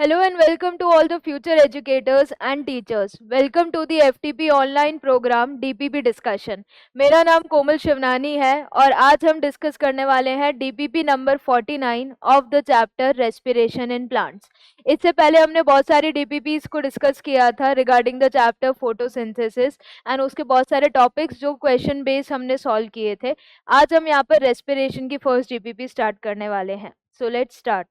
Hello and welcome to all the future educators and teachers. Welcome to the FTP online program DPP discussion. मेरा नाम कोमल शिवनानी है और आज हम डिस्कस करने वाले हैं DPP number 49 of the chapter respiration in plants. इससे पहले हमने बहुत सारी DPPs को डिस्कस किया था regarding the chapter photosynthesis and उसके बहुत सारे टॉपिक्स जो क्वेश्चन बेस हमने सॉल्व किए थे। आज हम यहाँ पर रेस्पिरेशन की फर्स्ट DPP स्टार्ट करने वाले हैं। So let's start.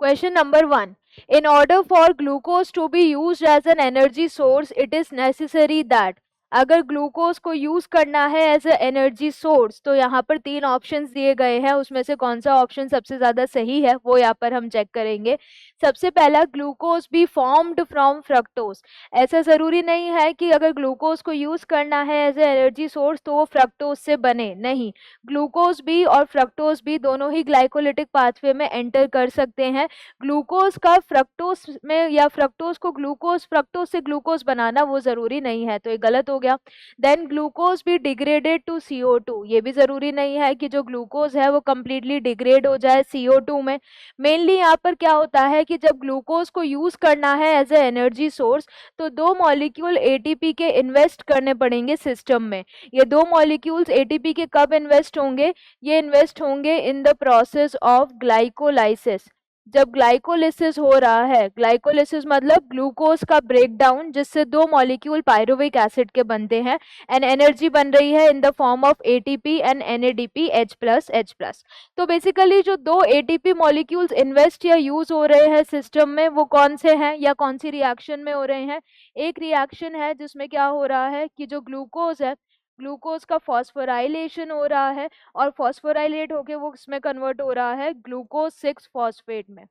Question number 1. In order for glucose to be used as an energy source, it is necessary that अगर ग्लूकोज को यूज करना है एज अ एनर्जी सोर्स तो यहाँ पर तीन ऑप्शंस दिए गए हैं, उसमें से कौन सा ऑप्शन सबसे ज्यादा सही है वो यहाँ पर हम चेक करेंगे। सबसे पहला, glucose be formed from fructose. ऐसा जरूरी नहीं है कि अगर ग्लूकोज को यूज करना है एज अ एनर्जी सोर्स तो वो फ्रक्टोज से बने, नहीं। ग्लूकोज भी और फ्रक्टोज भी दोनों ही ग्लाइकोलिटिक पाथवे में एंटर कर सकते हैं। ग्लूकोज का फ्रक्टोज में या फ्रक्टोज को ग्लूकोज फ्रक्टोज से ग्लूकोज बनाना वो जरूरी नहीं है, तो ये गलत हो गया। देन ग्लूकोज भी डिग्रेडेड टू CO2, ये भी जरूरी नहीं है कि जो ग्लूकोज है वो कंप्लीटली डिग्रेड हो जाए CO2 में। मेनली यहाँ पर क्या होता है कि जब ग्लूकोज को यूज करना है एज ए एनर्जी सोर्स तो दो मॉलिक्यूल ATP के इन्वेस्ट करने पड़ेंगे सिस्टम में। ये दो मॉलिक्यूल्स ATP के कब इन्वेस्ट होंगे? ये इन्वेस्ट होंगे in the process of glycolysis. जब ग्लाइकोलिसिस हो रहा है, ग्लाइकोलिसिस मतलब ग्लूकोज का ब्रेकडाउन जिससे दो मॉलिक्यूल पायरुविक एसिड के बनते हैं एंड एनर्जी बन रही है in the form of ATP and NADP H+H+। तो बेसिकली जो दो ATP मॉलिक्यूल्स इन्वेस्ट या यूज हो रहे हैं सिस्टम में वो कौन से हैं या कौन सी रिएक्शन में हो रहे हैं? एक रिएक्शन है जिसमें क्या हो रहा है कि जो ग्लूकोज है, ग्लूकोज का फॉस्फोराइलेशन हो रहा है और फॉस्फोराइलेट होके वो इसमें कन्वर्ट हो रहा है ग्लूकोज 6 फॉस्फेट में।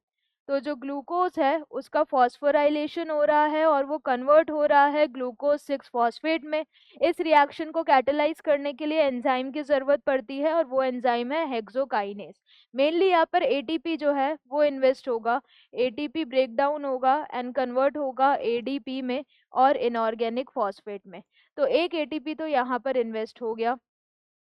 तो जो ग्लूकोज है उसका फॉस्फोराइलेशन हो रहा है और वो कन्वर्ट हो रहा है ग्लूकोज 6 फॉस्फेट में। इस रिएक्शन को कैटेलाइज करने के लिए एंजाइम की जरूरत पड़ती है और वो एंजाइम है हेक्सोकाइनेज। मेनली यहाँ पर ATP जो है वो इन्वेस्ट होगा, ATP ब्रेक डाउन होगा एंड कन्वर्ट होगा ADP में और इनऑर्गेनिक फॉस्फेट में। तो एक ATP तो यहाँ पर इन्वेस्ट हो गया।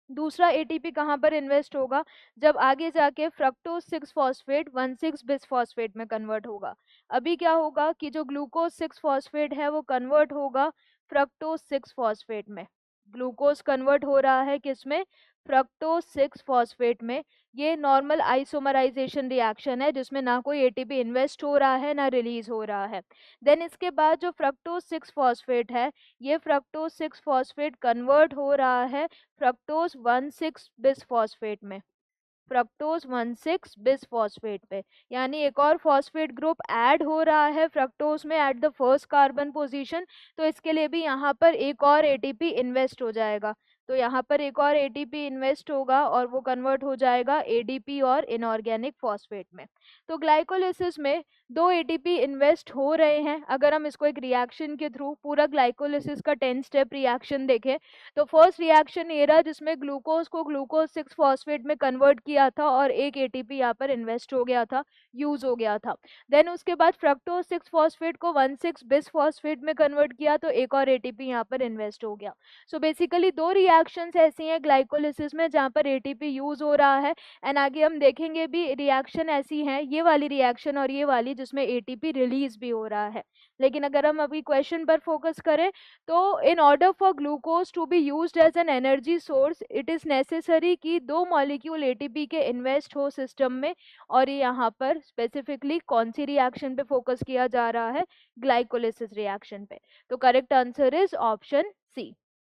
दूसरा ATP कहाँ पर इन्वेस्ट होगा? जब आगे जाके फ्रक्टोज 6 फॉस्फेट 1,6-बिसफॉस्फेट में कन्वर्ट होगा। अभी क्या होगा कि जो ग्लूकोज 6 फॉस्फेट है वो कन्वर्ट होगा फ्रक्टोज 6 फॉस्फेट में। ग्लूकोज कन्वर्ट हो रहा है किसमें? फ्रक्टोज 6 फॉस्फेट में। ये नॉर्मल आइसोमराइजेशन रिएक्शन है जिसमें ना कोई ATP इन्वेस्ट हो रहा है ना रिलीज हो रहा है। देन इसके बाद जो फ्रक्टोज 6 फॉस्फेट है, ये फ्रक्टोज 6 फॉस्फेट कन्वर्ट हो रहा है फ्रक्टोज 1,6-बिसफॉस्फेट में। फ्रक्टोज 1,6-बिसफॉस्फेट पे, यानी एक और फॉस्फेट ग्रुप ऐड हो रहा है फ्रक्टोज में at the first carbon position. तो इसके लिए भी यहाँ पर एक और ATP इन्वेस्ट हो जाएगा। तो यहाँ पर एक और ATP इन्वेस्ट होगा और वो कन्वर्ट हो जाएगा ADP और इनऑर्गेनिक फॉस्फेट में। तो ग्लाइकोलिसिस में दो ATP इन्वेस्ट हो रहे हैं। अगर हम इसको एक रिएक्शन के थ्रू पूरा ग्लाइकोलिसिस का 10 स्टेप रिएक्शन देखें तो फर्स्ट रिएक्शन ये रहा जिसमें ग्लूकोज को ग्लूकोज 6 फॉस्फेट में कन्वर्ट किया था और एक ATP यहाँ पर इन्वेस्ट हो गया था, यूज हो गया था। देन उसके बाद फ्रक्टोज 6 फॉस्फेट को 1,6-बिसफॉस्फेट में कन्वर्ट किया तो एक और ATP यहाँ पर इन्वेस्ट हो गया। सो बेसिकली दो रिएक्शंस ऐसी हैं ग्लाइकोलिसिस में जहाँ पर ATP यूज हो रहा है एंड आगे हम देखेंगे भी रिएक्शन ऐसी है, ये वाली रिएक्शन और ये वाली जिसमें ATP रिलीज भी हो रहा है। लेकिन अगर हम अभी क्वेश्चन पर फोकस करें तो in order for glucose to be used as an energy source it is necessary कि दो मॉलिक्यूल ATP के इन्वेस्ट हो सिस्टम में। और ये यहाँ पर स्पेसिफिकली कौन सी रिएक्शन पे फोकस किया जा रहा है? ग्लाइकोलिसिस रिएक्शन पे। तो correct answer is option C.